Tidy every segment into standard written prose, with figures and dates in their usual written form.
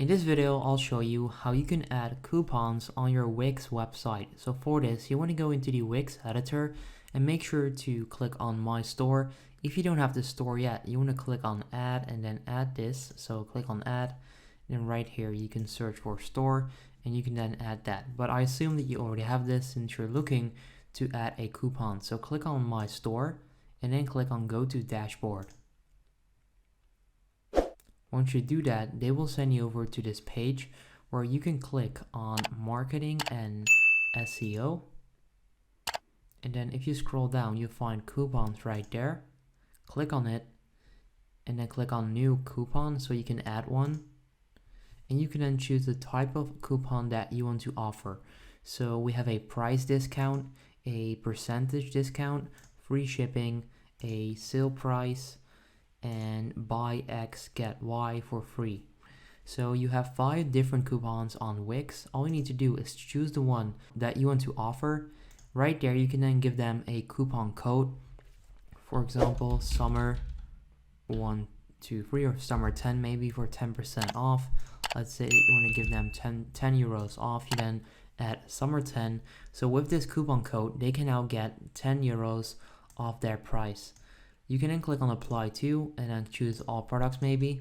In this video, I'll show you how you can add coupons on your Wix website. So for this, you want to go into the Wix editor and make sure to click on My Store. If you don't have the store yet, you want to click on Add and then add this. So click on Add, and right here you can search for Store and you can then add that. But I assume that you already have this since you're looking to add a coupon. So click on My Store and then click on Go to Dashboard. Once you do that, they will send you over to this page where you can click on Marketing and SEO. And then if you scroll down, you'll find coupons right there. Click on it and then click on New Coupon so you can add one. And you can then choose the type of coupon that you want to offer. So we have a price discount, a percentage discount, free shipping, a sale price, and buy X get Y for free. So you have 5 different coupons on Wix. All you need to do is choose the one that you want to offer. Right there you can then give them a coupon code. For example, summer 1, 2, 3 or summer 10 maybe for 10% off. Let's say you want to give them 10 euros off. You then add summer 10. So with this coupon code, they can now get 10 euros off their price. You can then click on apply to and then choose all products maybe.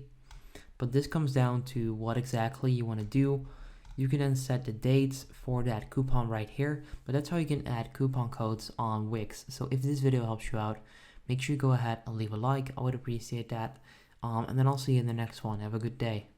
But this comes down to what exactly you want to do. You can then set the dates for that coupon right here. But that's how you can add coupon codes on Wix. So if this video helps you out, make sure you go ahead and leave a like. I would appreciate that. And then I'll see you in the next one. Have a good day.